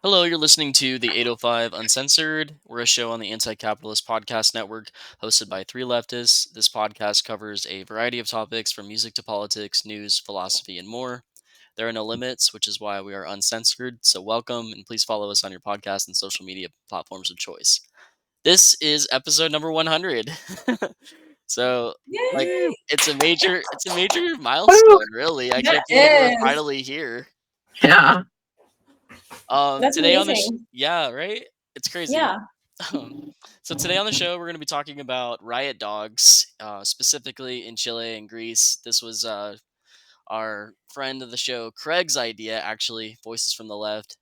Hello, you're listening to the 805 Uncensored. We're a show on the Anti Capitalist Podcast Network hosted by three leftists. This podcast covers a variety of topics from music to politics, news, philosophy, and more. There are no limits, which is why we are uncensored. So, welcome and please follow us on your podcast and social media platforms of choice. This is episode number 100. so, like, Yay! it's a major Woo! milestone, really. I That can't believe we're is. finally here. Yeah. That's Today on the amazing. yeah, right? It's crazy. Yeah. Um, so today on the show, we're going to be talking about riot dogs, specifically in Chile and Greece. This was our friend of the show, Craig's idea, actually, Voices from the Left.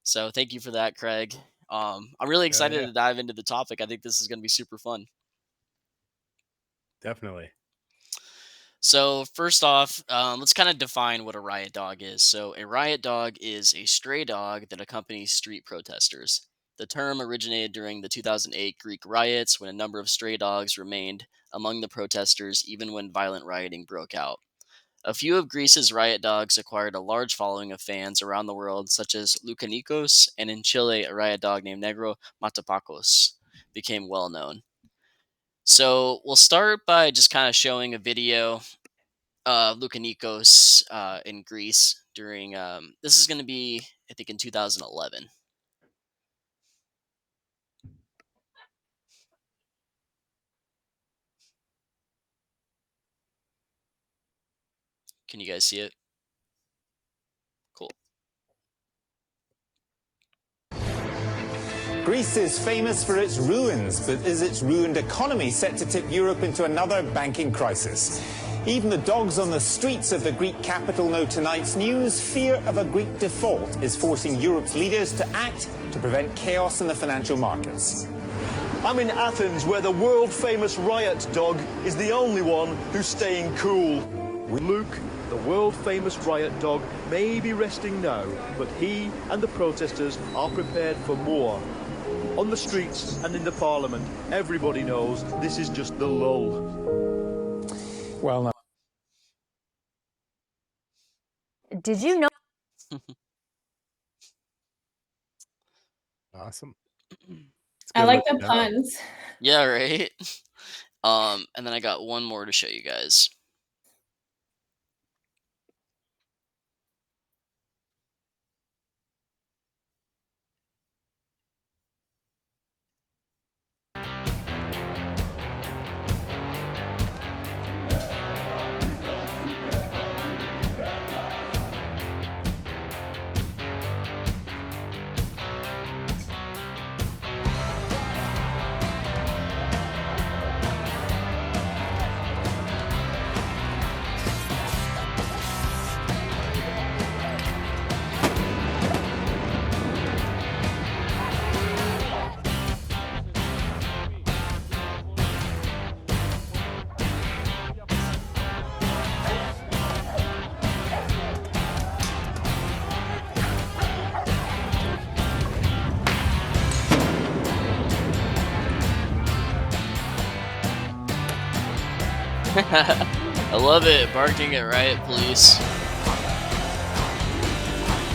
So thank you for that, Craig. I'm really Hell excited yeah, to dive into the topic. I think this is going to be super fun. definitely. So first off, let's kind of define what a riot dog is. So a riot dog is a stray dog that accompanies street protesters. The term originated during the 2008 Greek riots when a number of stray dogs remained among the protesters even when violent rioting broke out. A few of Greece's riot dogs acquired a large following of fans around the world, such as Loukanikos, and in Chile, a riot dog named Negro Matapacos became well known. So we'll start by just kind of showing a video Loukanikos in Greece during this is going to be I think in 2011. Can you guys see it? Cool. Greece is famous for its ruins, but is its ruined economy set to tip Europe into another banking crisis? Even the dogs on the streets of the Greek capital know tonight's news. Fear of a Greek default is forcing Europe's leaders to act to prevent chaos in the financial markets. I'm in Athens, where the world-famous riot dog is the only one who's staying cool. Luke, the world-famous riot dog, may be resting now, but he and the protesters are prepared for more. On the streets and in the parliament, everybody knows this is just the lull. Well, now. Did you know? Awesome. It's I good like the looking dog. puns. Yeah, right. And then I got one more to show you guys. I love it, barking at riot police.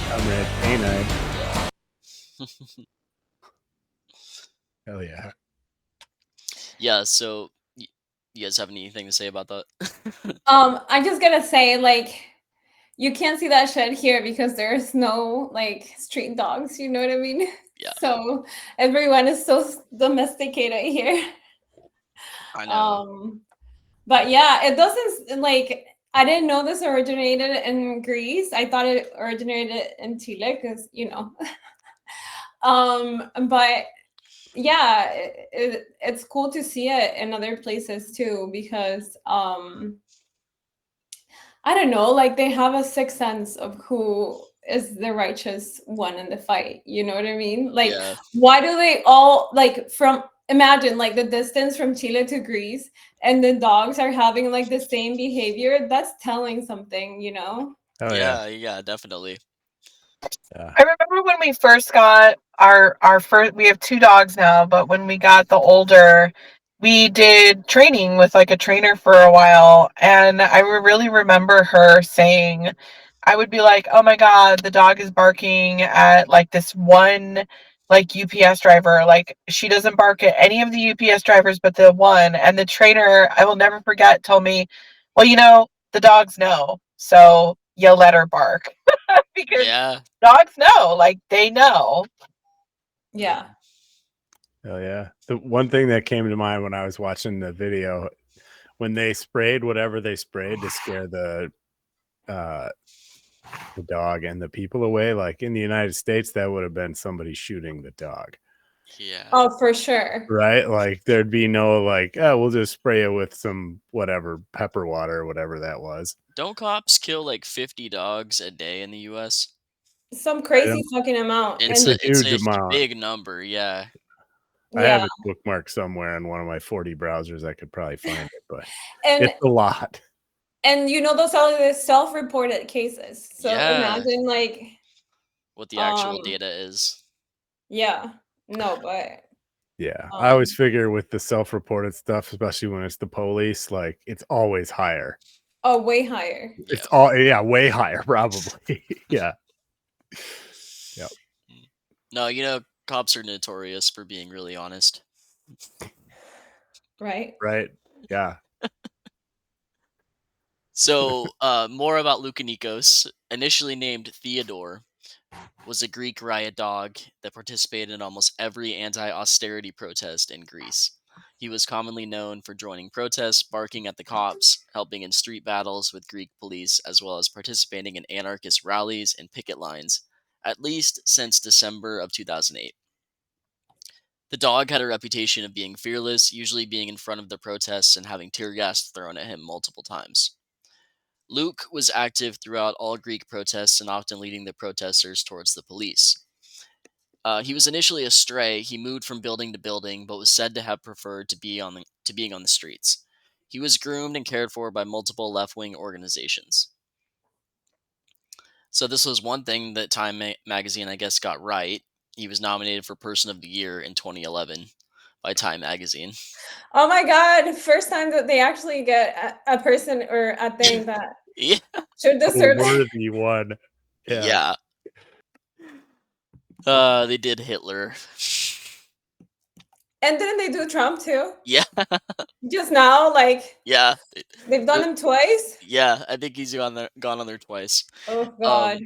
Comrade Canine. Hell yeah. Yeah, so you guys have anything to say about that? I'm just gonna say, like, you can't see that shit here because there's no like street dogs, you know what I mean? Yeah. So everyone is so domesticated here. I know. But yeah, it doesn't like I didn't know this originated in Greece. I thought it originated in Chile because but yeah, it's cool to see it in other places too because I don't know, like they have a sixth sense of who is the righteous one in the fight. You know what I mean? Like, Yeah. why do they all like from imagine like the distance from Chile to Greece and the dogs are having like the same behavior? That's telling something, you know? Oh Yeah, definitely. yeah. I remember when we first got our first. We have 2 dogs now, but when we got the older, we did training with like a trainer for a while, and I really remember her saying, I would be like, oh my God, the dog is barking at like this one like UPS driver. Like she doesn't bark at any of the UPS drivers but the one. And the trainer, I will never forget, told me, well, the dogs know. So you let her bark. Because Yeah. dogs know, like they know. Yeah. Hell yeah. The one thing that came to mind when I was watching the video, when they sprayed whatever they sprayed to scare the dog and the people away, like in the United States, that would have been somebody shooting the dog. Yeah. Oh, for sure. Right? Like there'd be no like, oh, we'll just spray it with some whatever pepper water or whatever that was. Don't cops kill like 50 dogs a day in the US? Some crazy fucking amount. It's And a huge a amount. big number, yeah. I have yeah. it bookmarked somewhere in one of my 40 browsers. I could probably find it, but And it's a lot. those are the self-reported cases. So Yeah. imagine like What the actual data is. yeah. No, but Yeah. I always figure with the self-reported stuff, especially when it's the police, like it's always higher. oh, way higher. It's all way higher, probably. Yeah. Yep. No, cops are notorious for being really honest. Right? Right. Yeah. So, more about Loukanikos, initially named Theodor, was a Greek riot dog that participated in almost every anti-austerity protest in Greece. He was commonly known for joining protests, barking at the cops, helping in street battles with Greek police, as well as participating in anarchist rallies and picket lines, at least since December of 2008. The dog had a reputation of being fearless, usually being in front of the protests and having tear gas thrown at him multiple times. Luke was active throughout all Greek protests and often leading the protesters towards the police. He was initially a stray. He moved from building to building, but was said to have preferred to being on the streets. He was groomed and cared for by multiple left-wing organizations. So this was one thing that Time magazine, I guess, got right. He was nominated for Person of the Year in 2011 by Time magazine. Oh my God! First time that they actually get a person or a thing that Yeah. should deserve it. Worthy one. Yeah. They did Hitler. And didn't they do Trump too? Yeah. Just now, like Yeah. they've done him twice. Yeah, I think he's gone on there twice. Oh God.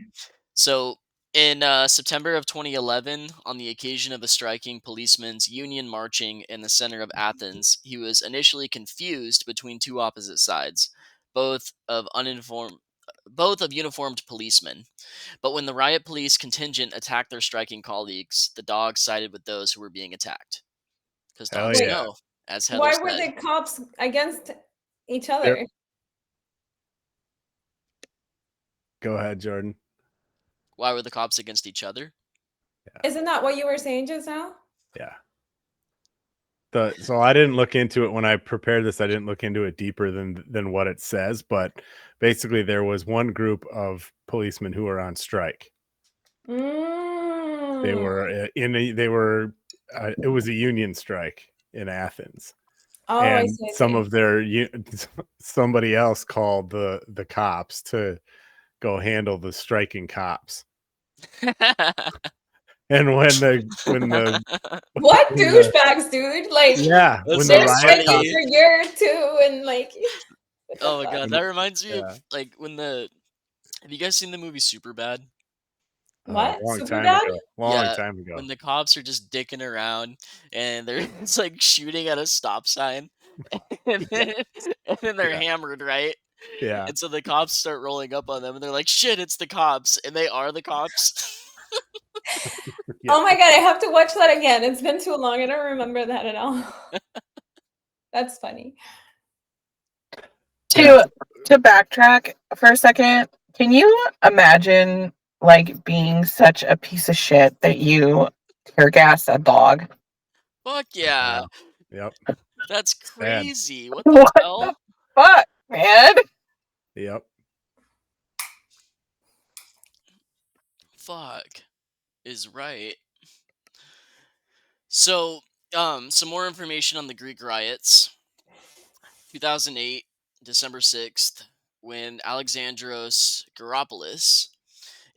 So in September of 2011, on the occasion of a striking policemen's union marching in the center of Athens, he was initially confused between two opposite sides, both of uniformed policemen. But when the riot police contingent attacked their striking colleagues, the dog sided with those who were being attacked. Because Hell dogs yeah. know, as Heather Why said. were the cops against each other? Go ahead, Jordan. Why were the cops against each other? Isn't that what you were saying just now? Yeah. So I didn't look into it when I prepared this. I didn't look into it deeper than what it says, but basically there was one group of policemen who were on strike. They were it was a union strike in Athens. Oh, and I see. some of somebody else called the cops to go handle the striking cops. And when the what douchebags, dude? Like when the they're riot striking cops, for year two, and like. Oh my God, that reminds me of like when have you guys seen the movie Superbad? What? long Superbad? time ago. When the cops are just dicking around and they're just like shooting at a stop sign and then they're hammered, right? Yeah. And so the cops start rolling up on them and they're like, shit, it's the cops. And they are the cops. Oh my God, I have to watch that again. It's been too long. I don't remember that at all. That's funny. To backtrack for a second, can you imagine like being such a piece of shit that you tear gas a dog? Fuck yeah. Yep. That's crazy. What the What hell? the fuck, man? Yep. Fuck is right. So, some more information on the Greek riots. 2008, December 6th. when Alexandros Garopoulos,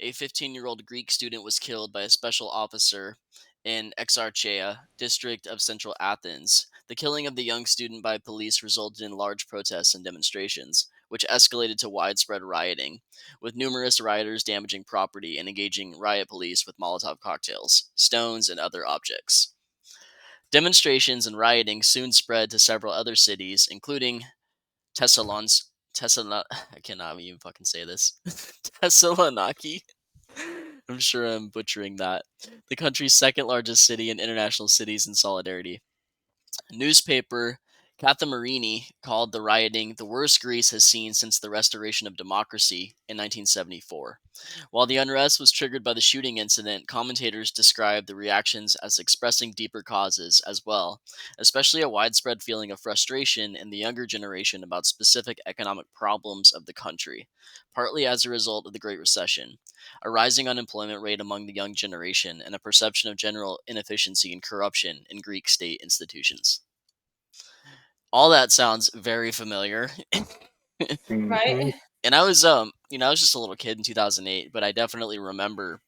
a 15-year-old Greek student, was killed by a special officer in Exarchia, district of central Athens. The killing of the young student by police resulted in large protests and demonstrations, which escalated to widespread rioting, with numerous rioters damaging property and engaging riot police with Molotov cocktails, stones, and other objects. Demonstrations and rioting soon spread to several other cities, including I cannot even fucking say this. Thessaloniki. I'm sure I'm butchering that. The country's second largest city and international cities in solidarity. Newspaper Kathimerini called the rioting the worst Greece has seen since the restoration of democracy in 1974. While the unrest was triggered by the shooting incident, commentators described the reactions as expressing deeper causes as well, especially a widespread feeling of frustration in the younger generation about specific economic problems of the country, partly as a result of the Great Recession, a rising unemployment rate among the young generation, and a perception of general inefficiency and corruption in Greek state institutions. All that sounds very familiar. Right? And I was I was just a little kid in 2008, but I definitely remember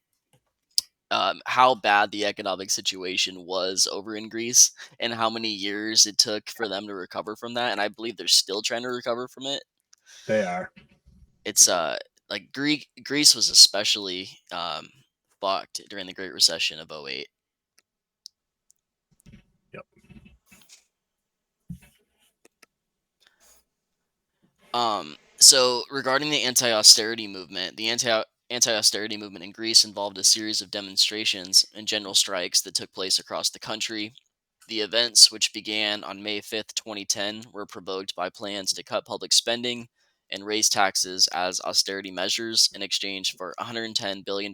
how bad the economic situation was over in Greece and how many years it took for them to recover from that, and I believe they're still trying to recover from it. They are. It's like Greece was especially fucked during the Great Recession of 08. Yep. So regarding the anti-austerity movement, the anti-austerity movement in Greece involved a series of demonstrations and general strikes that took place across the country. The events, which began on May 5th, 2010, were provoked by plans to cut public spending and raise taxes as austerity measures in exchange for $110 billion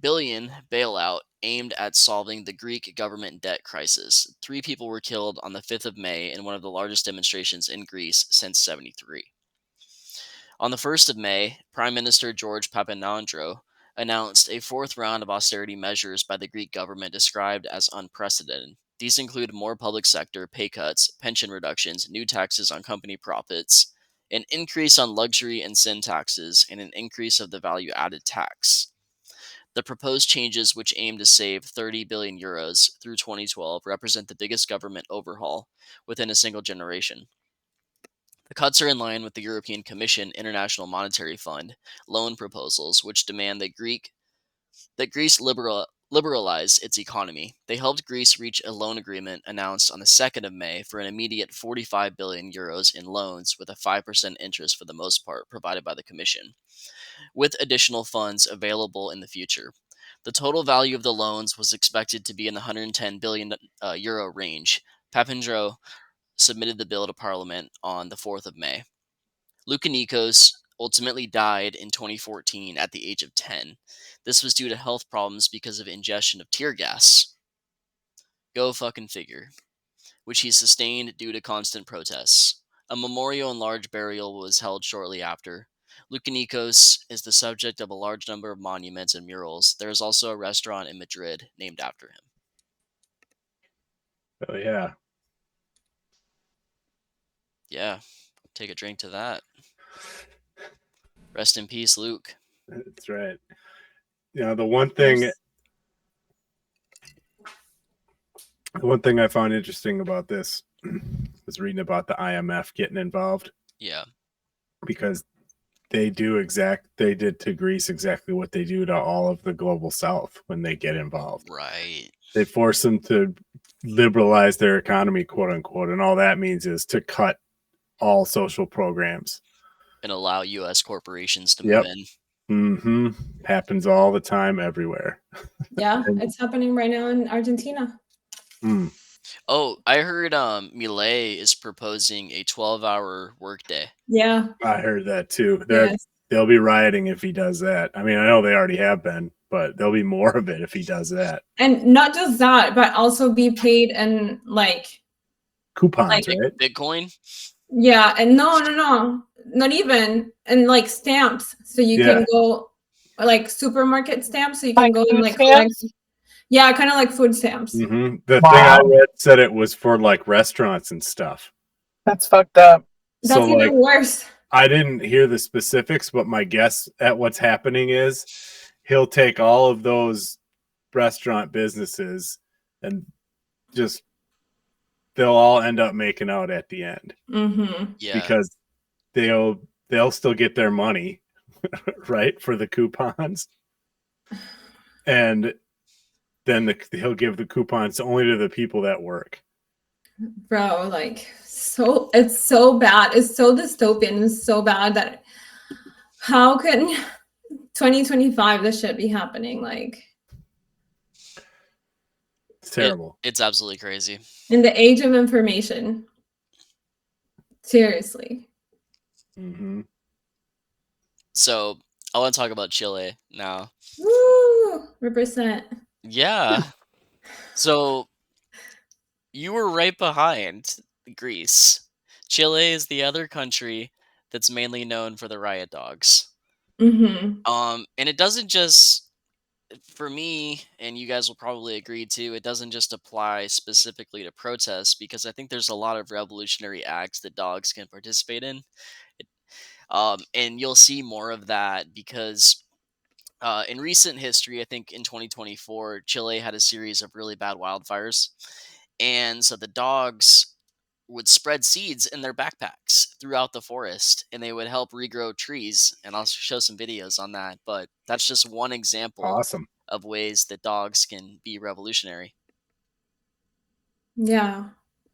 billion bailout aimed at solving the Greek government debt crisis. 3 people were killed on the 5th of May in one of the largest demonstrations in Greece since '73. On the 1st of May, Prime Minister George Papandreou announced a 4th round of austerity measures by the Greek government described as unprecedented. These include more public sector pay cuts, pension reductions, new taxes on company profits, an increase on luxury and sin taxes, and an increase of the value-added tax. The proposed changes, which aim to save 30 billion euros through 2012, represent the biggest government overhaul within a single generation. The cuts are in line with the European Commission International Monetary Fund loan proposals, which demand that Greece liberalize its economy. They helped Greece reach a loan agreement announced on the 2nd of May for an immediate 45 billion euros in loans with a 5% interest for the most part provided by the Commission, with additional funds available in the future. The total value of the loans was expected to be in the 110 billion euro range. Papandreou submitted the bill to Parliament on the 4th of May. Loukanikos ultimately died in 2014 at the age of 10. This was due to health problems because of ingestion of tear gas. Go fucking figure. Which he sustained due to constant protests. A memorial and large burial was held shortly after. Loukanikos is the subject of a large number of monuments and murals. There is also a restaurant in Madrid named after him. Oh yeah. Yeah, take a drink to that. Rest in peace, Luke. That's right. The one thing I found interesting about this was reading about the IMF getting involved. Yeah. Because they did to Greece exactly what they do to all of the global South when they get involved. Right. They force them to liberalize their economy, quote unquote, and all that means is to cut all social programs and allow U.S. corporations to move in. Mm-hmm. Happens all the time, everywhere. Yeah, it's happening right now in Argentina. Mm. Oh, I heard Milei is proposing a 12-hour workday. Yeah, I heard that too. Yes. They'll be rioting if he does that. I mean, I know they already have been, but there'll be more of it if he does that. And not just that, but also be paid in like coupons, right? Bitcoin. Yeah, and no, not even, and like stamps, so you can go like supermarket stamps, so you can go and like collect. Yeah, kind of like food stamps. Mm-hmm. The thing I read said it was for like restaurants and stuff. That's fucked up. That's So, even worse. I didn't hear the specifics, but my guess at what's happening is he'll take all of those restaurant businesses and just they'll all end up making out at the end. Mm-hmm. Yeah. Because they'll still get their money, right, for the coupons. And then he'll give the coupons only to the people that work. Bro, like, so it's so bad. It's so dystopian. It's so bad that how can 2025 this shit be happening? Like, It's terrible. It's absolutely crazy. in the age of information. Seriously. Mm-hmm. So I want to talk about Chile now. Woo! Represent. Yeah. So you were right behind Greece. Chile is the other country that's mainly known for the riot dogs. Mm-hmm. And it doesn't just, for me, and you guys will probably agree too, it doesn't just apply specifically to protests, because I think there's a lot of revolutionary acts that dogs can participate in. And you'll see more of that because in recent history, I think in 2024, Chile had a series of really bad wildfires. And so the dogs would spread seeds in their backpacks throughout the forest and they would help regrow trees. And I'll show some videos on that. But that's just one example Awesome. of ways that dogs can be revolutionary. Yeah.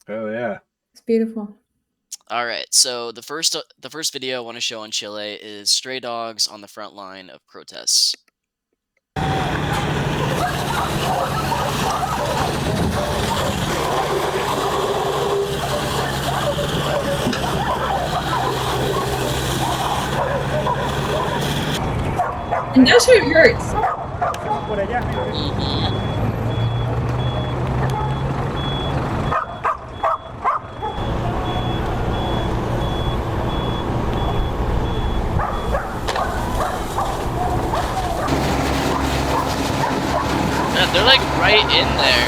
Oh yeah. It's beautiful. All right, so the first video I want to show on Chile is stray dogs on the front line of protests. And that shit hurts. Man, they're like right in there.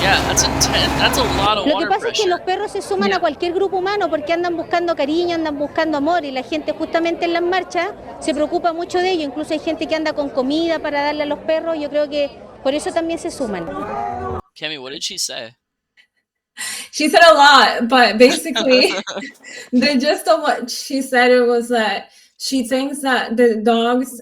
Yeah, that's intense. That's a lot of Lo que water pasa es que pressure. los perros se suman a cualquier grupo humano porque andan buscando cariño, andan buscando amor y la gente justamente en las marchas se preocupa mucho de ello. Incluso hay gente que anda con comida para darle a los perros. Yo creo que por eso también se suman. Cami, what did she say? She said a lot, but basically the gist of what she said it was that she thinks that the dogs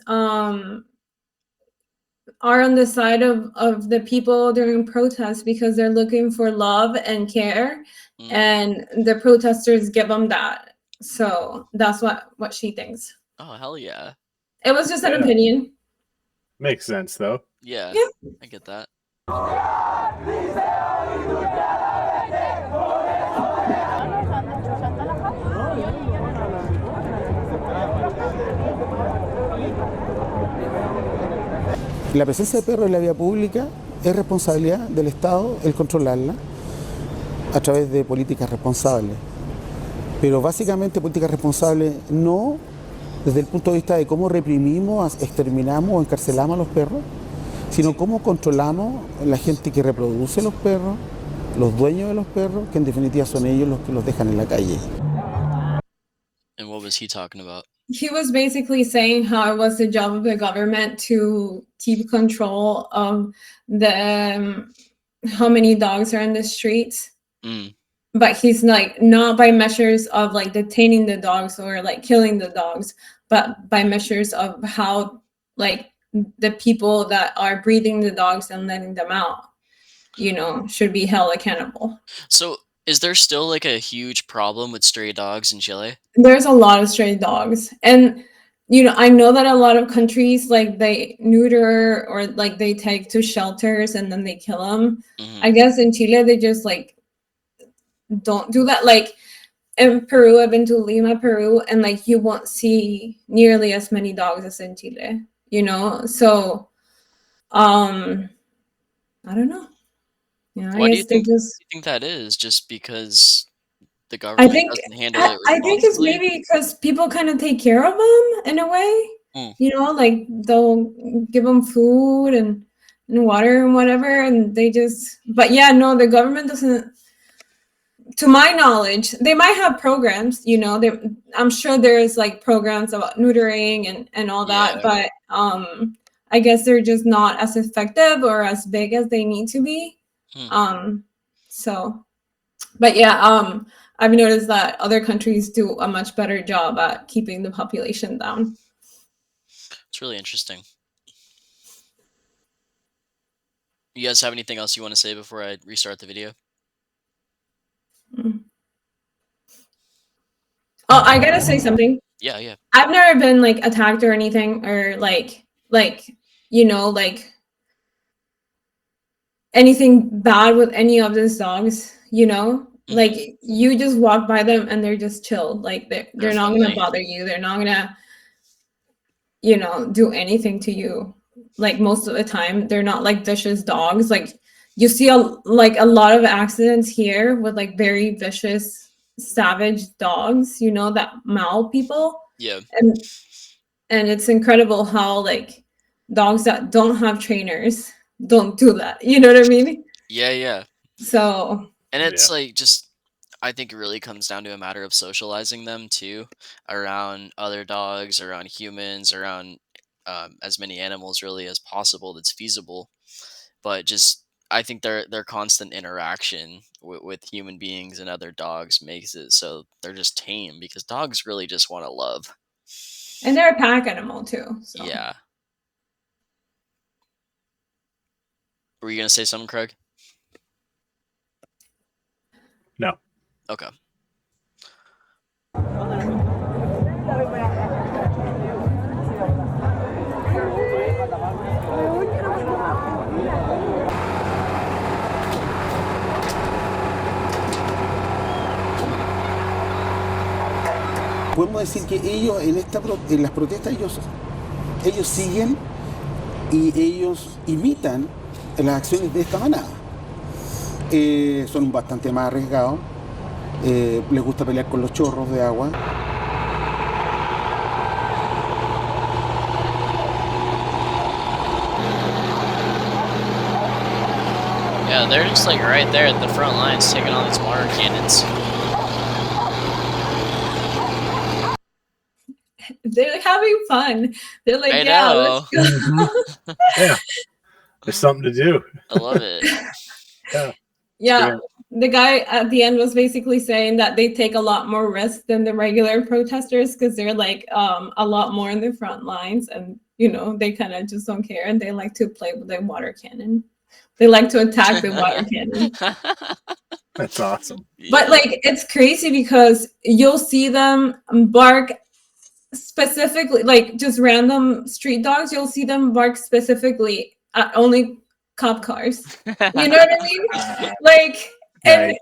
are on the side of the people during protests because they're looking for love and care, and the protesters give them that. So that's what she thinks. Oh, hell yeah. It was just an opinion. Makes sense though. Yeah, I get that. La presencia de perros en la vía pública es responsabilidad del Estado el controlarla a través de políticas responsables. Pero básicamente políticas responsables no desde el punto de vista de cómo reprimimos, exterminamos o encarcelamos a los perros, sino cómo controlamos la gente que reproduce los perros, los dueños de los perros, que en definitiva son ellos los que los dejan en la calle. And what was he talking about? He was basically saying how it was the job of the government to keep control of the how many dogs are in the streets. But he's like not by measures of like detaining the dogs or like killing the dogs, but by measures of how like the people that are breeding the dogs and letting them out, you know, should be held accountable. So is there still like a huge problem with stray dogs in Chile? There's a lot of stray dogs, and you know, I know that a lot of countries like they neuter or like they take to shelters and then they kill them. I guess in Chile they just like don't do that. Like in Peru, I've been to Lima, Peru, and like you won't see nearly as many dogs as in Chile, you know? So I don't know. Yeah, Why I do guess they just you think that is? Just because the government doesn't handle it I think it's responsibly? maybe because people kind of take care of them in a way. You know, like they'll give them food and water and whatever, and they just. But yeah, no, the government doesn't to my knowledge, they might have programs, you know, I'm sure there's like programs about neutering and all that, but I guess they're just not as effective or as big as they need to be. So, but yeah, I've noticed that other countries do a much better job at keeping the population down. It's really interesting. You guys have anything else you want to say before I restart the video? Oh, I gotta say something. Yeah. I've never been like attacked or anything, or like you know, like anything bad with any of these dogs, you know. Like you just walk by them and they're just chill. Like they're not gonna bother you. They're not gonna, you know, do anything to you. Like most of the time, they're not like vicious dogs. Like you see a lot of accidents here with like very vicious, savage dogs, you know, that maul people. Yeah. And it's incredible how like dogs that don't have trainers don't do that. You know what I mean? Yeah. So. And it's like just, I think it really comes down to a matter of socializing them too, around other dogs, around humans, around as many animals really as possible that's feasible. But just, I think their constant interaction with human beings and other dogs makes it so they're just tame, because dogs really just want to love. And they're a pack animal too. So. Yeah. Were you gonna say something, Craig? No. Okay. Podemos decir que ellos en las protestas ellos siguen y ellos imitan las acciones de esta manada. Son bastante más arriesgados, les gusta pelear con los chorros de agua. Yeah, they're just like right there at the front lines taking on these water cannons. They're having fun. They're like, I know. Let's go. Yeah. There's something to do. I love it. Yeah. The guy at the end was basically saying that they take a lot more risk than the regular protesters because they're like a lot more in the front lines, and you know, they kind of just don't care, and they like to play with the water cannon. They like to attack the water cannon. That's awesome. But like, it's crazy because you'll see them bark specifically, like just random street dogs. You'll see them bark specifically at only cop cars. You know what I mean? Like, and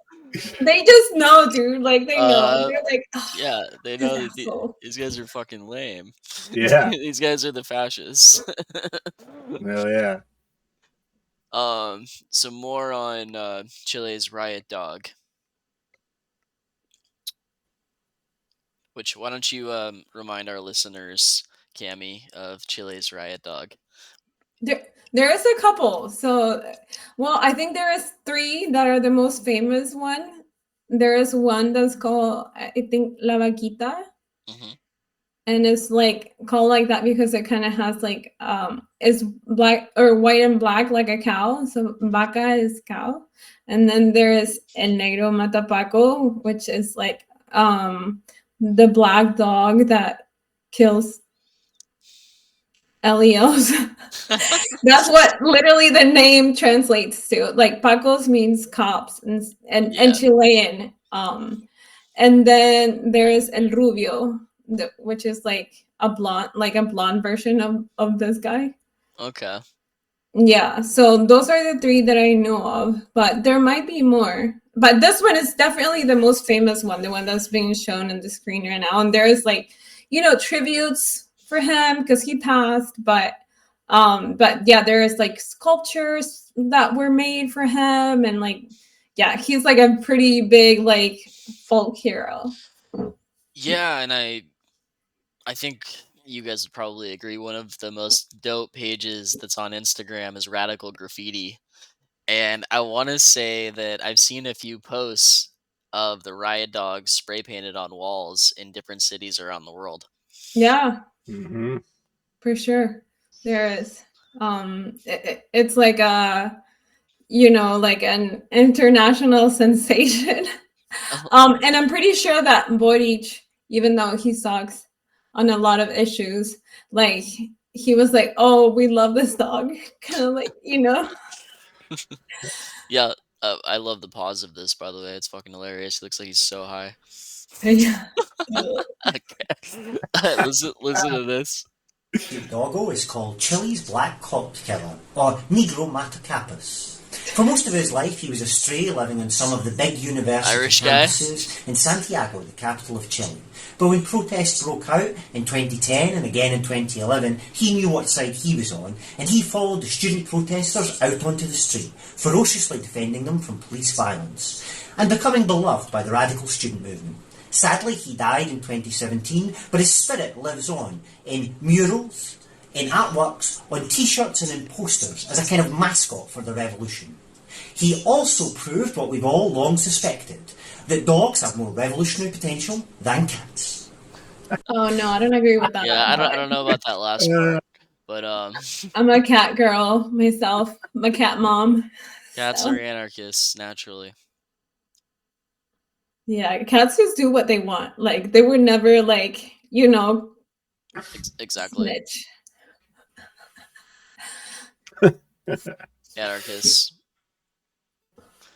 they just know, dude. Like they know. They're like, oh, yeah, they know that these guys are fucking lame. Yeah. These guys are the fascists. Well, yeah. So more on Chile's Riot Dog. Which, why don't you remind our listeners, Cami, of Chile's Riot Dog? There is a couple. So, well, I think there is 3 that are the most famous one. There is one that's called, I think, La Vaquita. And it's like called like that because it kind of has like it's black or white and black like a cow. So vaca is cow. And then there is El Negro Matapaco, which is like the black dog that kills LEOs. That's what literally the name translates to. Like Pacos means cops and Chilean. And then there's El Rubio, which is like a blonde version of this guy. Okay. Yeah, so those are the 3 that I know of, but there might be more. But this one is definitely the most famous one, the one that's being shown on the screen right now. And there's like, you know, tributes for him because he passed, but yeah, there is like sculptures that were made for him, and like, yeah, he's like a pretty big like folk hero. Yeah, and I think you guys would probably agree one of the most dope pages that's on Instagram is Radical Graffiti. And I want to say that I've seen a few posts of the Riot Dogs spray painted on walls in different cities around the world. Yeah, Mm-hmm. for sure. There is. It's like a, like an international sensation. And I'm pretty sure that Boric, even though he sucks on a lot of issues, like he was like, "Oh, we love this dog," kind of like, Yeah, I love the pause of this, by the way. It's fucking hilarious. He looks like he's so high. Yeah. Okay. Listen to this. Doggo is called Chile's black cop killer, or Negro Matapacos. For most of his life, he was a stray living in some of the big university Irish guy. campuses in Santiago, the capital of Chile. But when protests broke out in 2010 and again in 2011, he knew what side he was on, and he followed the student protesters out onto the street, ferociously defending them from police violence, and becoming beloved by the radical student movement. Sadly, he died in 2017, but his spirit lives on in murals, in artworks, on t-shirts and in posters as a kind of mascot for the revolution. He also proved what we've all long suspected, that dogs have more revolutionary potential than cats. Oh no, I don't agree with that. Yeah, I don't know about that last part, but I'm a cat girl myself. I'm a cat mom. cats So. are anarchists naturally. Yeah, cats just do what they want. Like they would never Exactly. snitch. Anarchists.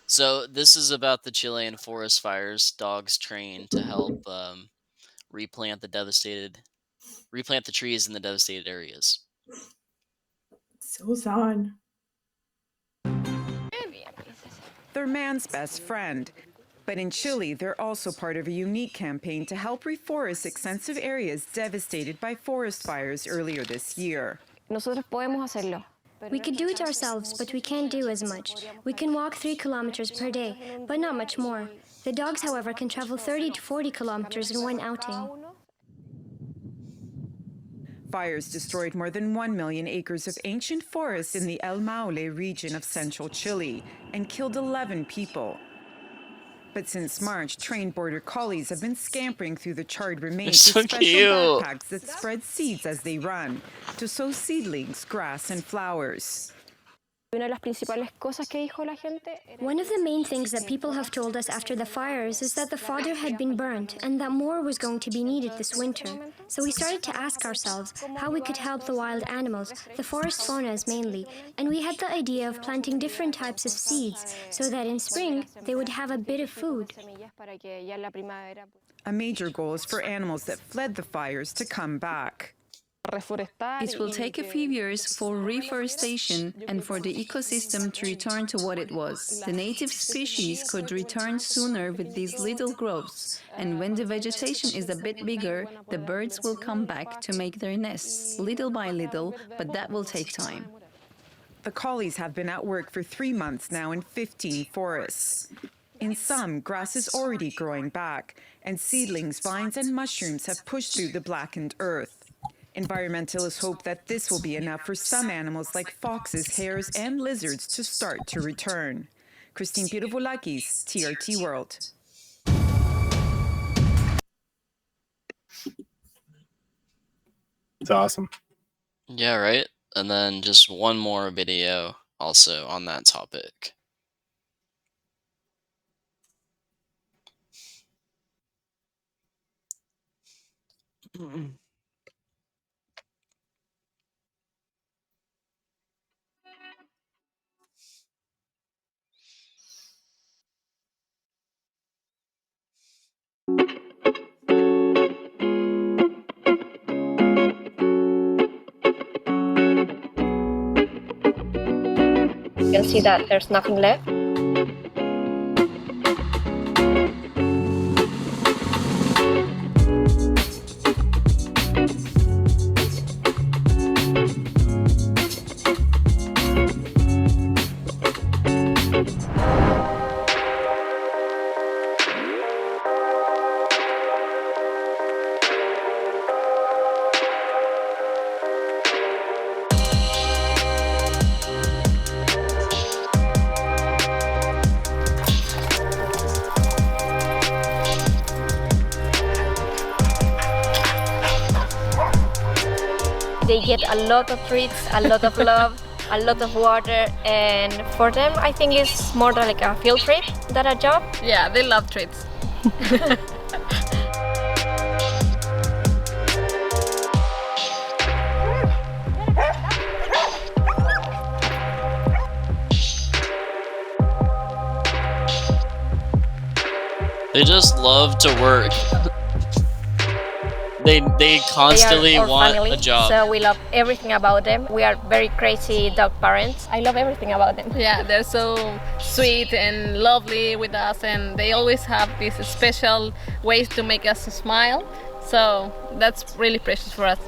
So this is about the Chilean forest fires. Dogs trained to help replant the trees in the devastated areas. So sad. They're man's best friend. But in Chile, they're also part of a unique campaign to help reforest extensive areas devastated by forest fires earlier this year. Nosotros podemos hacerlo. We could do it ourselves, but we can't do as much. We can walk 3 kilometers per day, but not much more. The dogs, however, can travel 30 to 40 kilometers in one outing. Fires destroyed more than 1 million acres of ancient forests in the El Maule region of central Chile and killed 11 people. But since March, trained border collies have been scampering through the charred remains with special backpacks that spread seeds as they run to sow seedlings, grass, and flowers. One of the main things that people have told us after the fires is that the fodder had been burnt and that more was going to be needed this winter. So we started to ask ourselves how we could help the wild animals, the forest faunas mainly, and we had the idea of planting different types of seeds so that in spring they would have a bit of food. A major goal is for animals that fled the fires to come back. It will take a few years for reforestation and for the ecosystem to return to what it was. The native species could return sooner with these little growths, and when the vegetation is a bit bigger, the birds will come back to make their nests, little by little, but that will take time. The collies have been at work for 3 months now in 15 forests. In some, grass is already growing back, and seedlings, vines, and mushrooms have pushed through the blackened earth. Environmentalists hope that this will be enough for some animals like foxes, hares, and lizards to start to return. Christine Pirovolakis, TRT World. It's awesome. Yeah, right? And then just one more video also on that topic. You can see that there's nothing left. they get a lot of treats, a lot of love, a lot of water, and for them I think it's more like a field trip than a job. Yeah, they love treats. They just love to work. They constantly They are our want family, a job. so we love everything about them. We are very crazy dog parents. I love everything about them. Yeah, they're so sweet and lovely with us, and they always have these special ways to make us smile. So that's really precious for us.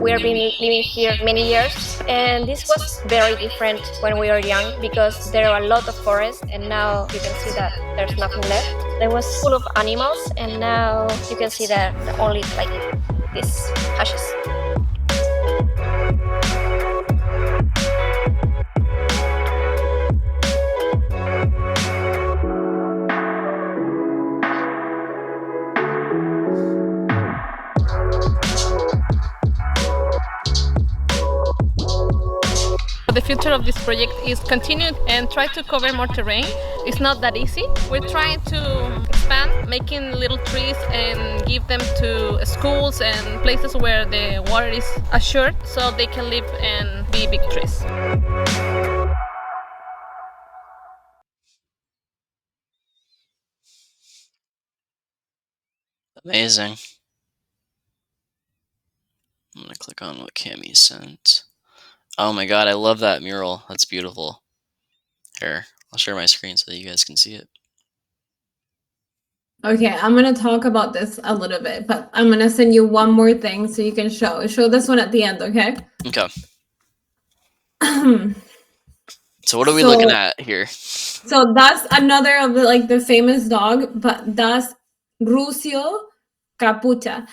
We have been living here many years, and this was very different when we were young because there are a lot of forests, and now you can see that there's nothing left. There was full of animals, and now you can see that only like these hashes. The future of this project is continue and try to cover more terrain. It's not that easy. We're trying to expand, making little trees and give them to schools and places where the water is assured so they can live and be big trees. Amazing. I'm gonna click on what Cami sent. Oh my god, I love that mural. That's beautiful. Here, I'll share my screen so that you guys can see it. Okay, I'm gonna talk about this a little bit, but I'm gonna send you one more thing so you can show this one at the end, okay? Okay. So what are we looking at here? So that's another of the famous dog, but that's Rusio Capucha.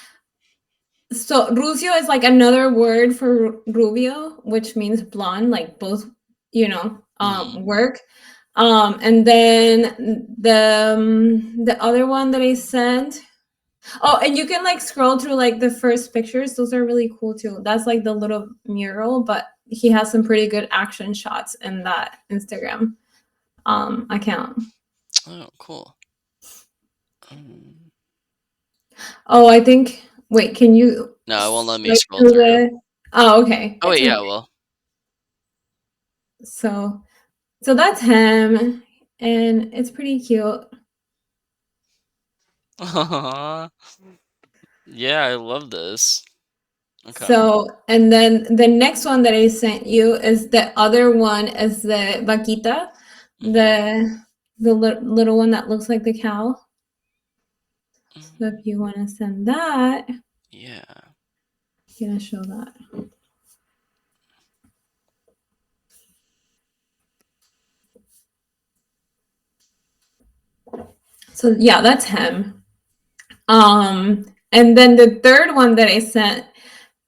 So Rusio is like another word for rubio, which means blonde, like both, work. And then the other one that I sent. Oh, and you can like scroll through like the first pictures. Those are really cool too. That's like the little mural, but he has some pretty good action shots in that Instagram account. Oh, cool. Oh, I think. Wait, can you? No, it won't let me scroll through. Oh, okay. Oh wait, yeah, well. So that's him, and it's pretty cute. Yeah, I love this. Okay. So, and then the next one that I sent you is the other one is the vaquita, the little one that looks like the cow. So if you want to send that, yeah, I'm gonna show that. So yeah, that's him. And then the third one that I sent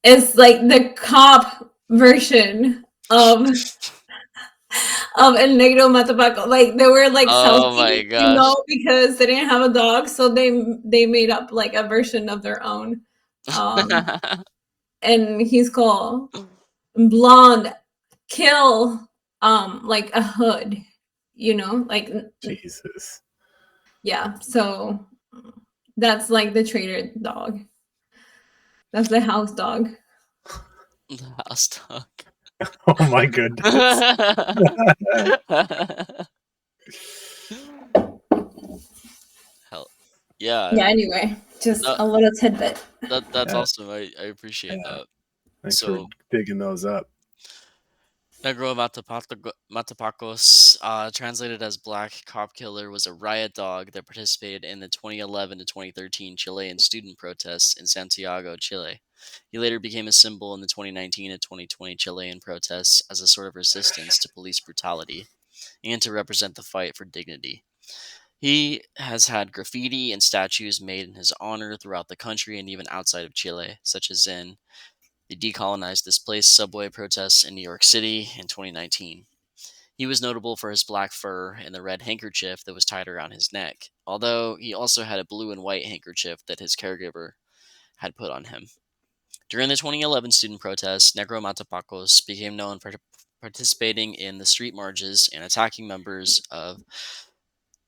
is like the cop version of El Negro Matapacos. Like they were like oh selfies, my gosh. because they didn't have a dog, so they made up like a version of their own. And he's called Blonde Kill like a hood, like Jesus. Yeah, so that's like the trader dog. That's the house dog. The house dog. Oh my goodness. Hell, yeah. Yeah, anyway, just a little tidbit. That's awesome. I appreciate that. Thanks for digging those up. Negro Matapacos, translated as Black Cop Killer, was a riot dog that participated in the 2011 to 2013 Chilean student protests in Santiago, Chile. He later became a symbol in the 2019 to 2020 Chilean protests as a sort of resistance to police brutality and to represent the fight for dignity. He has had graffiti and statues made in his honor throughout the country and even outside of Chile, such as in the Decolonize This Place subway protests in New York City in 2019. He was notable for his black fur and the red handkerchief that was tied around his neck, although he also had a blue and white handkerchief that his caregiver had put on him. During the 2011 student protests, Negro Matapacos became known for participating in the street marches and attacking members of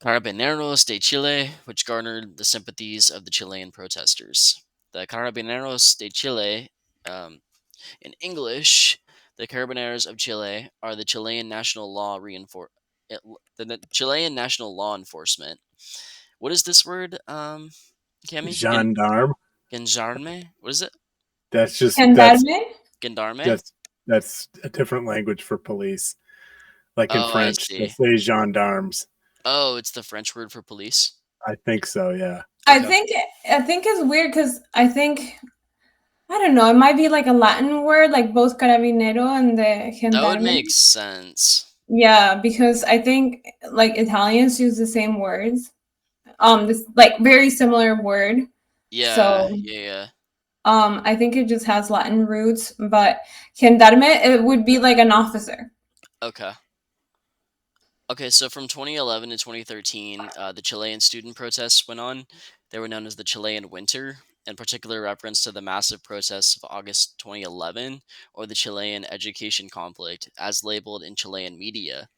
Carabineros de Chile, which garnered the sympathies of the Chilean protesters. The Carabineros de Chile, in English, the Carabineros of Chile are the Chilean national law the Chilean national law enforcement. What is this word, Cami? Gendarme. Gendarme? What is it? That's just Gendarme? that's a different language for police. Like in Oh, I French, they see. say gendarmes. Oh, it's the French word for police? I think so, yeah. I think it's weird because I don't know, it might be like a Latin word, like both carabinero and the That would gendarme. make sense. Yeah, because I think like Italians use the same words. This like very similar word. Yeah, So yeah. I think it just has Latin roots, but gendarme, it would be like an officer. Okay. Okay, so from 2011 to 2013, the Chilean student protests went on. They were known as the Chilean Winter, in particular reference to the massive protests of August 2011, or the Chilean education conflict, as labeled in Chilean media.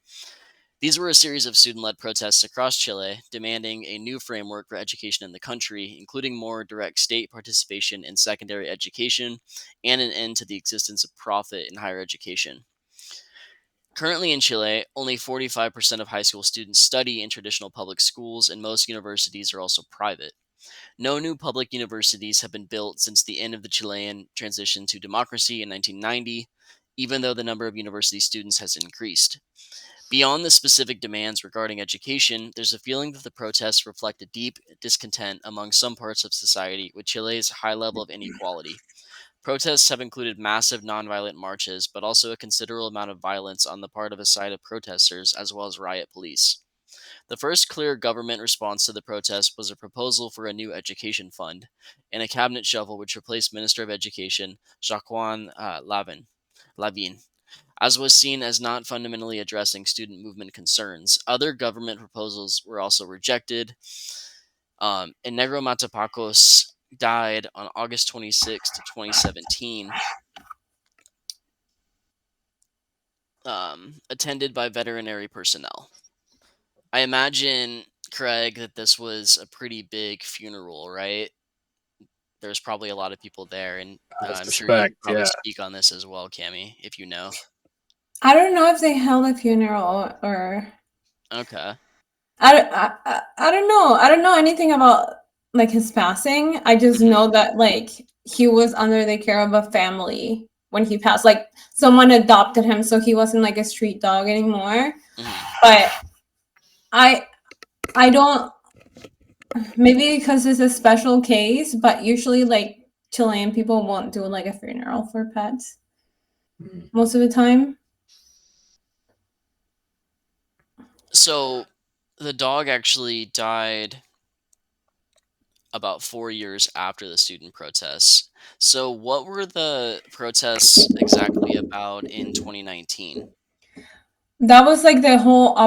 These were a series of student-led protests across Chile, demanding a new framework for education in the country, including more direct state participation in secondary education and an end to the existence of profit in higher education. Currently in Chile, only 45% of high school students study in traditional public schools, and most universities are also private. No new public universities have been built since the end of the Chilean transition to democracy in 1990, even though the number of university students has increased. Beyond the specific demands regarding education, there's a feeling that the protests reflect a deep discontent among some parts of society with Chile's high level of inequality. Protests have included massive nonviolent marches, but also a considerable amount of violence on the part of a side of protesters, as well as riot police. The first clear government response to the protest was a proposal for a new education fund and a cabinet shuffle which replaced Minister of Education Jacqueline Lavin, as was seen as not fundamentally addressing student movement concerns. Other government proposals were also rejected. And Negro Matapacos died on August 26, 2017, attended by veterinary personnel. I imagine, Craig, that this was a pretty big funeral, right? There's probably a lot of people there, and I'm sure you can probably speak on this as well, Cami, if you know. I don't know if they held a funeral or. Okay. I don't know. I don't know anything about like his passing. I just know that like he was under the care of a family when he passed. Like someone adopted him, so he wasn't like a street dog anymore. But I don't. Maybe because it's a special case, but usually like Chilean people won't do like a funeral for pets most of the time. So the dog actually died about 4 years after the student protests. So what were the protests exactly about in 2019? That was like the whole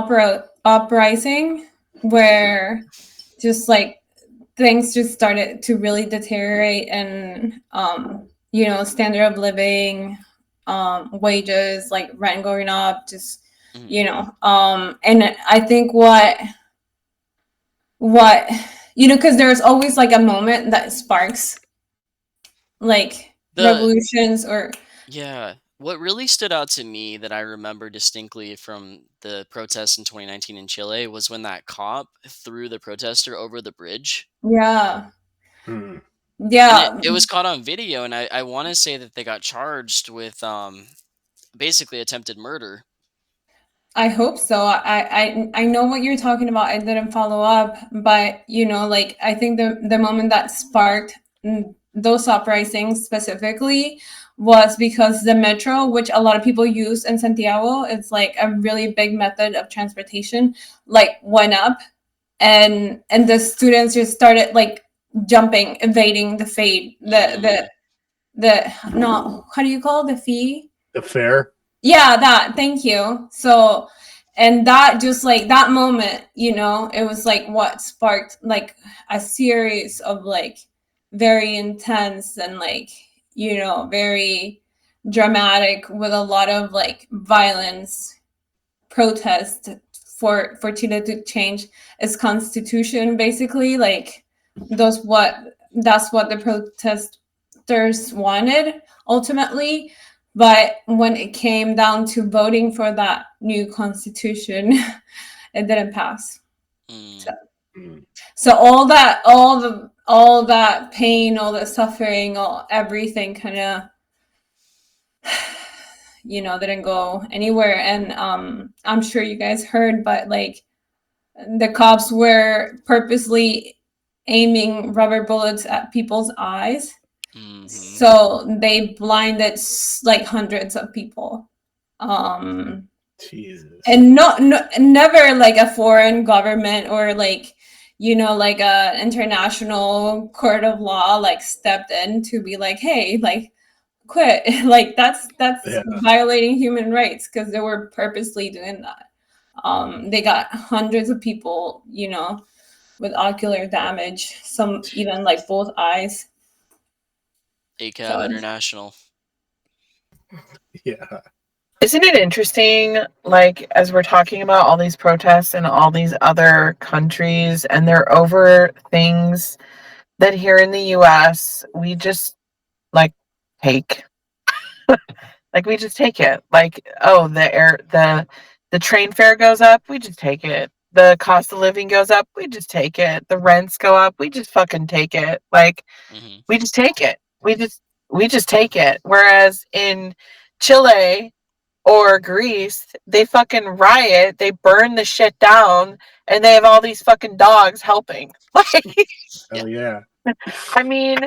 uprising where just like things just started to really deteriorate, and standard of living, wages, like rent going up, just and I think what because there's always like a moment that sparks like revolutions or what really stood out to me that I remember distinctly from the protests in 2019 in Chile was when that cop threw the protester over the bridge. Yeah. Yeah. It was caught on video, and I want to say that they got charged with basically attempted murder. I hope so. I know what you're talking about. I didn't follow up, but like I think the moment that sparked those uprisings specifically was because the metro, which a lot of people use in Santiago, it's like a really big method of transportation, like went up, and the students just started like jumping, evading the how do you call it? The fee? The fare? Yeah, that. Thank you. So and that just like that moment, you know, it was like what sparked like a series of like very intense and like, you know, very dramatic with a lot of like violence protest for Chile to change its constitution, basically. Like that's what the protesters wanted ultimately. But when it came down to voting for that new constitution, it didn't pass. So all that pain, all the suffering, everything kind of, you know, didn't go anywhere. And I'm sure you guys heard, but like the cops were purposely aiming rubber bullets at people's eyes. So they blinded like hundreds of people. Jesus. And never like a foreign government or like, you know, like a international court of law like stepped in to be like, hey, like quit. Like that's violating human rights, because they were purposely doing that. They got hundreds of people, you know, with ocular damage, some even like both eyes. ACAB International. Yeah. Isn't it interesting, like, as we're talking about all these protests in all these other countries, and they're over things that here in the US, we just, like, take. Like, we just take it. Like, oh, the train fare goes up, we just take it. The cost of living goes up, we just take it. The rents go up, we just fucking take it. Like, we just take it. We just take it. Whereas in Chile or Greece, they fucking riot, they burn the shit down, and they have all these fucking dogs helping. Like, oh yeah. I mean,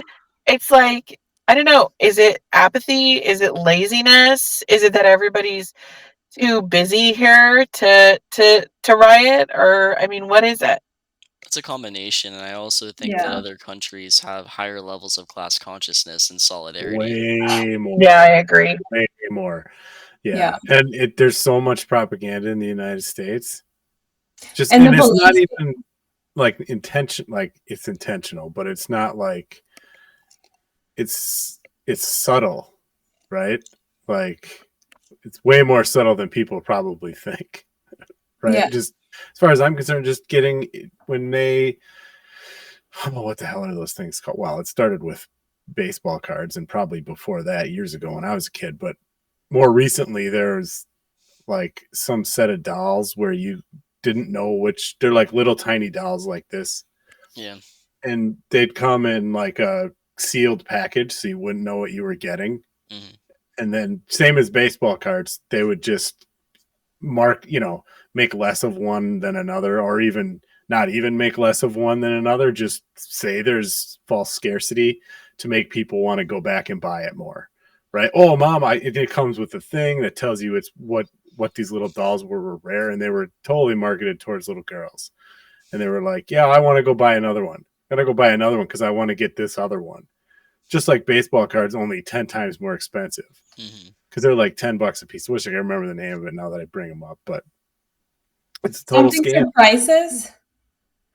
it's like, I don't know, is it apathy? Is it laziness? Is it that everybody's too busy here to riot? Or, I mean, what is it? It's a combination, and I also think that other countries have higher levels of class consciousness and solidarity. Way more. Yeah, I agree. Way more. Yeah. And there's so much propaganda in the United States. Just and it's not even like it's intentional, but it's not like it's subtle, right? Like it's way more subtle than people probably think. Right? Yeah. Just as far as I'm concerned, just getting when they I don't know what the hell are those things called? Well, it started with baseball cards, and probably before that, years ago when I was a kid, but more recently there's like some set of dolls where you didn't know which, they're like little tiny dolls like this. Yeah. And they'd come in like a sealed package so you wouldn't know what you were getting. And then same as baseball cards, they would just mark, you know, make less of one than another, or even not even make less of one than another, just say there's false scarcity to make people want to go back and buy it more. Right? Oh, mom, it comes with a thing that tells you it's what these little dolls were rare, and they were totally marketed towards little girls. And they were like, yeah, I want to go buy another one. Gotta go buy another one because I want to get this other one. Just like baseball cards, only 10 times more expensive. Because they're like $10 a piece. I wish I could remember the name of it now that I bring them up, but it's a total scam. Surprises.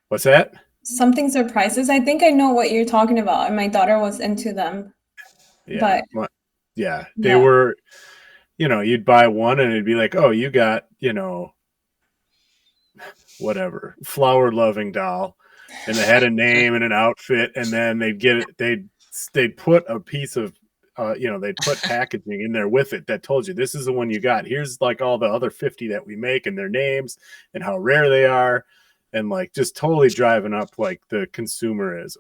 What's that? Something surprises. I think I know what you're talking about, and my daughter was into them. Yeah. They were, you know, you'd buy one and it'd be like, oh, you got, you know, whatever, flower loving doll, and they had a name and an outfit, and then they'd put a piece of you know, they'd put packaging in there with it that told you this is the one you got. Here's like all the other 50 that we make and their names and how rare they are, and like just totally driving up like the consumerism,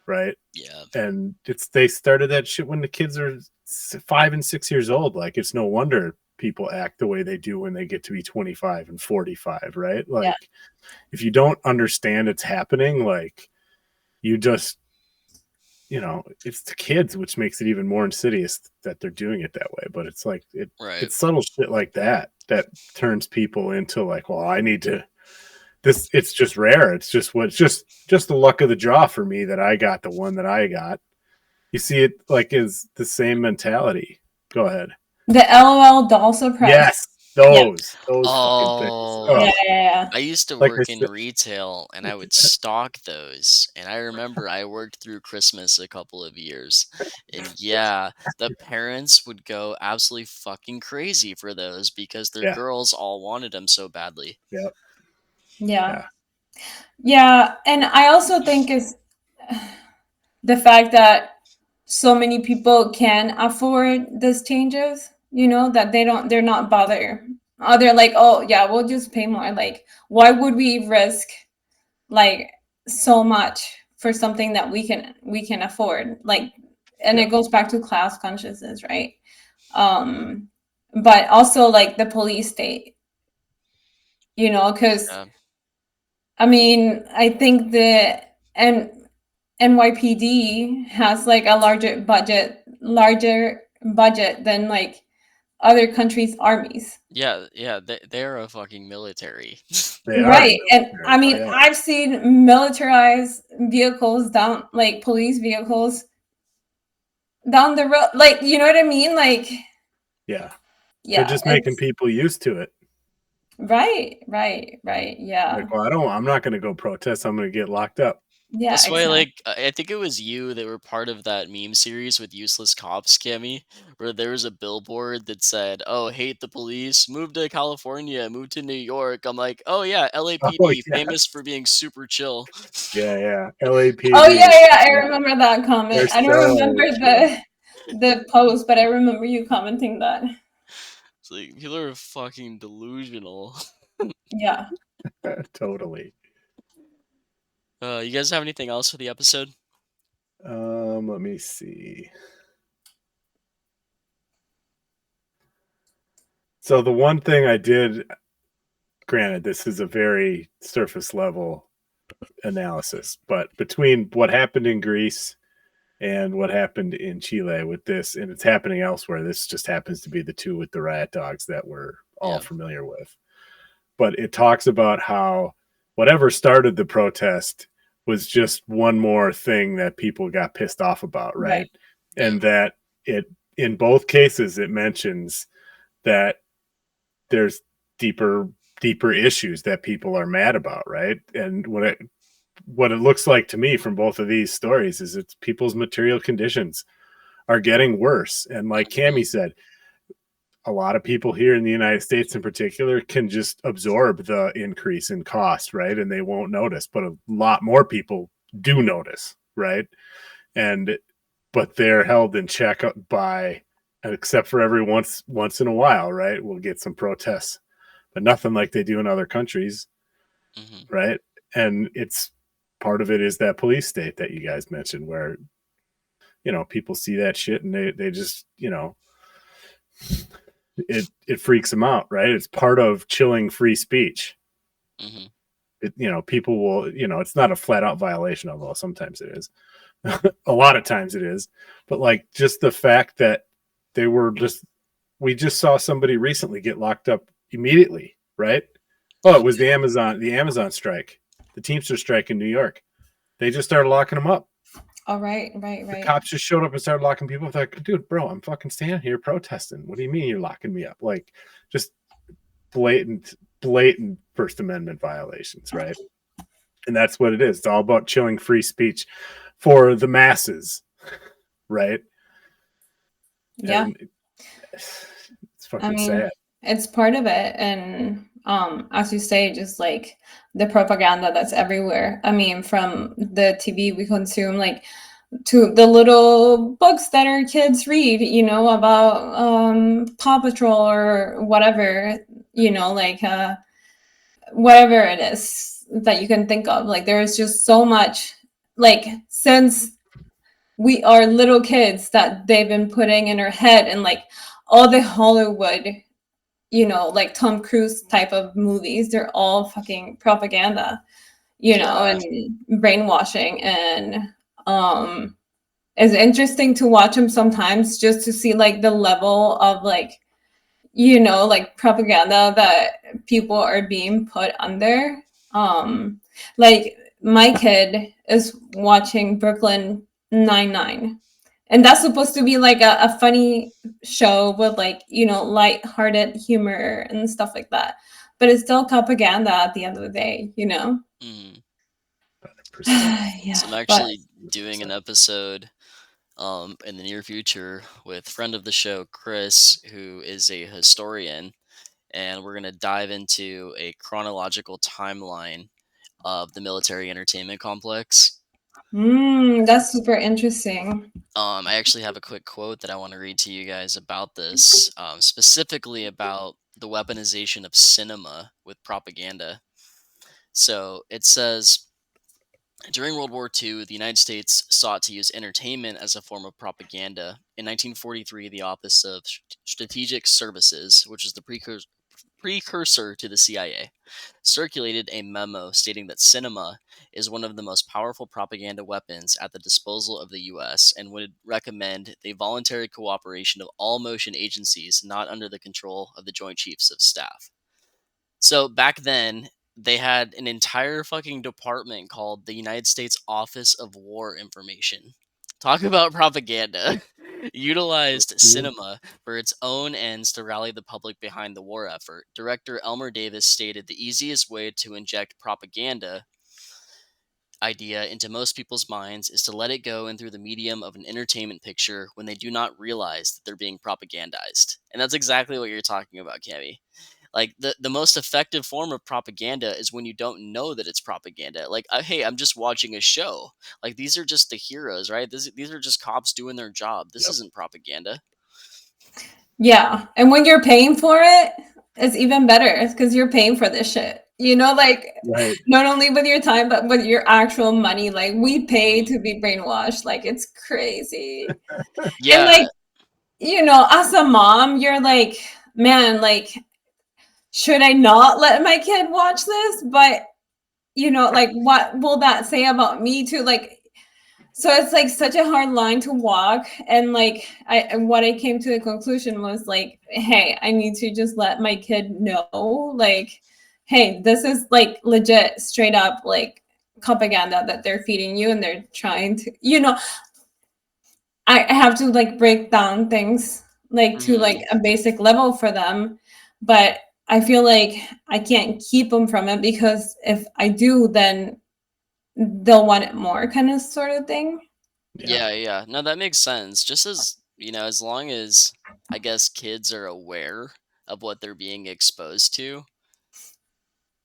right? Yeah. And they started that shit when the kids are 5 and 6 years old. Like it's no wonder people act the way they do when they get to be 25 and 45, right? Like if you don't understand it's happening, like you just, you know, it's the kids, which makes it even more insidious that they're doing it that way. But it's like it's subtle shit like that turns people into like, well, I need to it's just rare. It's just the luck of the draw for me that I got the one that I got. You see it like is the same mentality. Go ahead. The LOL doll surprise. Yes, Those fucking things. Oh, Yeah. I used to Like I work in said- retail, and I would stock those. And I remember I worked through Christmas a couple of years, and yeah, the parents would go absolutely fucking crazy for those because their Yeah. girls all wanted them so badly. Yep. Yeah. Yeah, and I also think it's the fact that so many people can afford these changes, you know, that they're not bothered. They're like, oh yeah, we'll just pay more. Like, why would we risk like so much for something that we can afford? Like, and it goes back to class consciousness, right? But also like the police state, you know, because Yeah. I mean, I think the NYPD has like a larger budget than like other countries' armies. Yeah, they're a fucking military. They are Right. And military. I mean, Yeah. I've seen militarized vehicles down, like police vehicles down the road. Like, you know what I mean? Like, Yeah. yeah. They're just making people used to it. Right. Yeah. Like, well, I'm not going to go protest. I'm going to get locked up. Yeah. That's why, Exactly. like, I think it was you that were part of that meme series with Useless Cops, Cammy, where there was a billboard that said, "Oh, hate the police, move to California, move to New York." I'm like, oh yeah, LAPD, Oh, yeah. famous for being super chill. Yeah. LAPD. Oh yeah, I remember that comment. They're I don't so remember the post, but I remember you commenting that. It's like people are fucking delusional. Yeah. Totally. You guys have anything else for the episode? Let me see. So the one thing I did, granted, this is a very surface level analysis, but between what happened in Greece and what happened in Chile with this, and it's happening elsewhere, this just happens to be the two with the riot dogs that we're all familiar with. But it talks about how whatever started the protest was just one more thing that people got pissed off about, right? And that it, in both cases, it mentions that there's deeper issues that people are mad about, right? And what it looks like to me from both of these stories is it's people's material conditions are getting worse. And like Cammie said, a lot of people here in the United States in particular can just absorb the increase in cost, right? And they won't notice, but a lot more people do notice, right? But they're held in check by, except for every once in a while, right? We'll get some protests, but nothing like they do in other countries, right? And it's part of it is that police state that you guys mentioned, where people see that shit and they just it freaks them out, right? It's part of chilling free speech. People will, it's not a flat out violation, although sometimes it is. A lot of times it is, but like just the fact that we just saw somebody recently get locked up immediately, right? Oh, it was the Amazon strike, the Teamster strike in New York. They just started locking them up. Oh, right. The cops just showed up and started locking people up. Like, dude, bro, I'm fucking standing here protesting. What do you mean you're locking me up? Like, just blatant First Amendment violations, right? And that's what it is. It's all about chilling free speech for the masses, right? Yeah. And it's fucking sad. It's part of it. And as you say, just like the propaganda that's everywhere. I mean, from the TV we consume, like to the little books that our kids read, about Paw Patrol or whatever, like whatever it is that you can think of. Like there's just so much, like since we are little kids, that they've been putting in our head, and like all the Hollywood, like Tom Cruise type of movies, they're all fucking propaganda, and brainwashing. And it's interesting to watch them sometimes just to see like the level of like propaganda that people are being put under. Like my kid is watching Brooklyn Nine-Nine, And that's supposed to be like a funny show with like, you know, light-hearted humor and stuff like that. But it's still propaganda at the end of the day, you know? Mm. Yeah, So I'm actually doing an episode in the near future with friend of the show, Chris, who is a historian, and we're going to dive into a chronological timeline of the military entertainment complex. That's super interesting. I actually have a quick quote that I want to read to you guys about this, specifically about the weaponization of cinema with propaganda. So it says, during World War II, the United States sought to use entertainment as a form of propaganda. In 1943, the Office of Strategic Services, which is the precursor to the CIA, circulated a memo stating that cinema is one of the most powerful propaganda weapons at the disposal of the U.S. and would recommend the voluntary cooperation of all motion agencies not under the control of the Joint Chiefs of Staff. So back then, they had an entire fucking department called the United States Office of War Information. Talk about propaganda. Utilized cinema for its own ends to rally the public behind the war effort. Director Elmer Davis stated the easiest way to inject propaganda idea into most people's minds is to let it go in through the medium of an entertainment picture when they do not realize that they're being propagandized. And that's exactly what you're talking about, Cami. Like the most effective form of propaganda is when you don't know that it's propaganda. Like, hey, I'm just watching a show. Like, these are just the heroes, right? These are just cops doing their job. This isn't propaganda. Yeah, and when you're paying for it, it's even better because you're paying for this shit. You know, like not only with your time, but with your actual money. Like we pay to be brainwashed. Like it's crazy. Yeah. And like, you know, as a mom, you're like, man, like, should I not let my kid watch this? But you know, like, what will that say about me too? Like, so it's like such a hard line to walk. And like, what I came to the conclusion was like, hey, I need to just let my kid know, like, hey, this is like legit, straight up, like propaganda that they're feeding you, and they're trying to, you know, I have to like break down things like to like a basic level for them, but I feel like I can't keep them from it because if I do, then they'll want it more, kind of sort of thing. Yeah. No, that makes sense. Just as, you know, as long as I guess kids are aware of what they're being exposed to,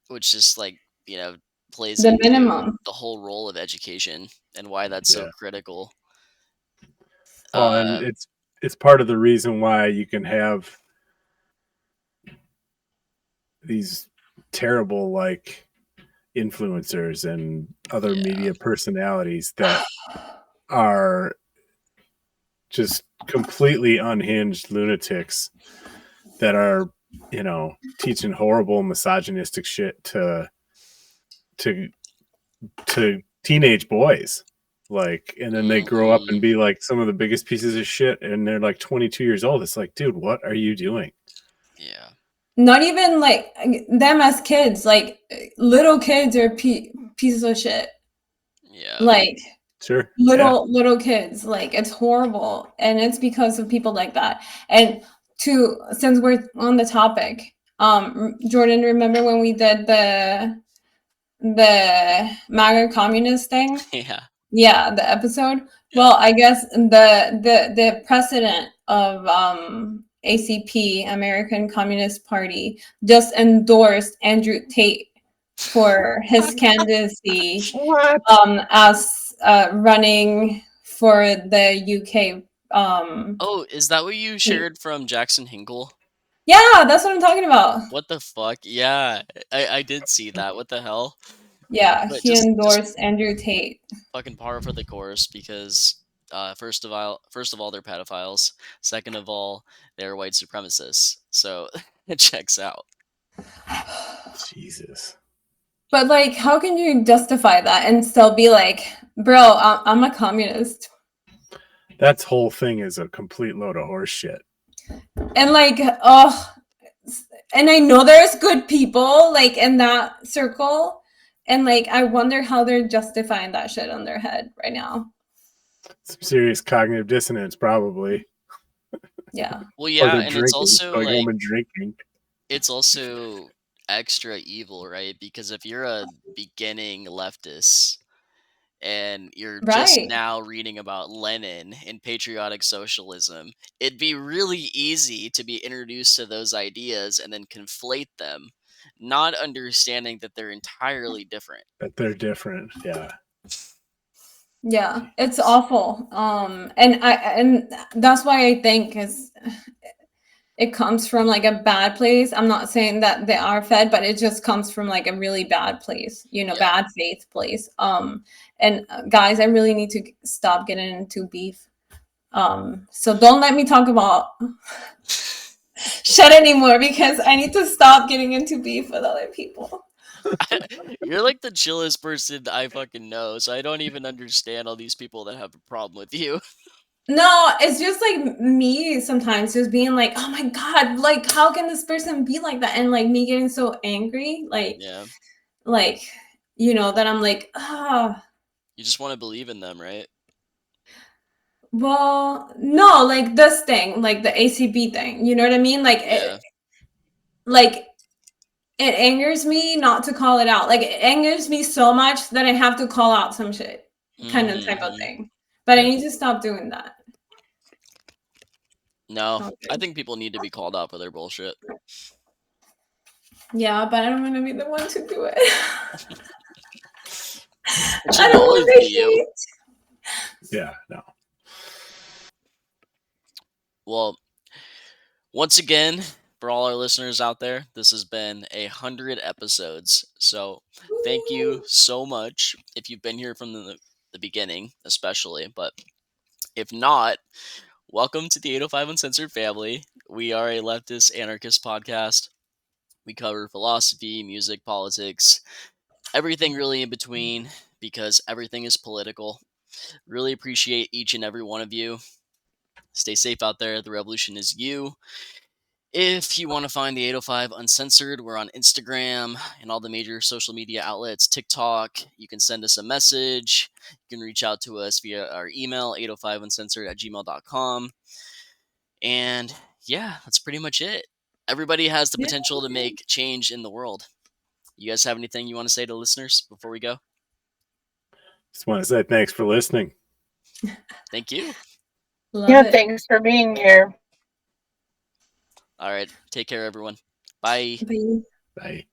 which just like, you know, plays The into minimum. the whole role of education and why that's so critical. Well, and it's part of the reason why you can have these terrible like influencers and other media personalities that are just completely unhinged lunatics that are, you know, teaching horrible misogynistic shit to teenage boys. Like, and then they grow up and be like some of the biggest pieces of shit, and they're like 22 years old. It's like, dude, what are you doing? Yeah. Not even like them as kids, like little kids are pieces of shit. Yeah. Like sure. Little kids, like it's horrible, and it's because of people like that. And since we're on the topic, Jordan, remember when we did the MAGA communist thing? Yeah, the episode. Well, I guess the president of ACP, American Communist Party, just endorsed Andrew Tate for his candidacy as running for the UK. Oh, is that what you shared from Jackson Hinkle? Yeah, that's what I'm talking about. What the fuck? Yeah, I did see that. What the hell? Yeah, But he endorsed Andrew Tate. Fucking par for the course because first of all, they're pedophiles. Second of all, they're white supremacists. So it checks out. Jesus. But like, how can you justify that and still be like, bro, I'm a communist? That whole thing is a complete load of horse shit. And like, oh, and I know there's good people like in that circle, and like I wonder how they're justifying that shit on their head right now. Some serious cognitive dissonance, probably. Yeah. Well, Or yeah, they're and it's drinking, also going home like and drinking. it's also extra evil, right? Because if you're a beginning leftist and you're just Right. now reading about Lenin and patriotic socialism, it'd be really easy to be introduced to those ideas and then conflate them, not understanding that they're entirely different. That they're different. Yeah. Yeah, it's awful. And that's why I think it comes from like a bad place. I'm not saying that they are fed, but it just comes from like a really bad place, Yeah. bad faith place. And guys, I really need to stop getting into beef. So don't let me talk about shit anymore because I need to stop getting into beef with other people. You're like the chillest person I fucking know, so I don't even understand all these people that have a problem with you. No, it's just like me sometimes just being like, oh my God, like how can this person be like that? And like me getting so angry, Yeah. that I'm like, ah. You just want to believe in them, right? Well, no, like this thing, like the ACB thing, you know what I mean? Yeah. It angers me not to call it out. Like it angers me so much that I have to call out some shit kind of type of thing. But I need to stop doing that. No, Okay. I think people need to be called out for their bullshit. Yeah, but I don't want to be the one to do it. It shouldn't always be you. Yeah, no. Well, once again, for all our listeners out there, this has been 100 episodes. So thank you so much if you've been here from the beginning, especially. But if not, welcome to the 805 Uncensored family. We are a leftist anarchist podcast. We cover philosophy, music, politics, everything really in between because everything is political. Really appreciate each and every one of you. Stay safe out there. The revolution is you. If you want to find the 805 Uncensored, we're on Instagram and all the major social media outlets, TikTok. You can send us a message. You can reach out to us via our email, 805uncensored@gmail.com. And yeah, that's pretty much it. Everybody has the potential to make change in the world. You guys have anything you want to say to listeners before we go? Just want to say thanks for listening. Thank you. Thanks for being here. All right. Take care, everyone. Bye. Bye. Bye.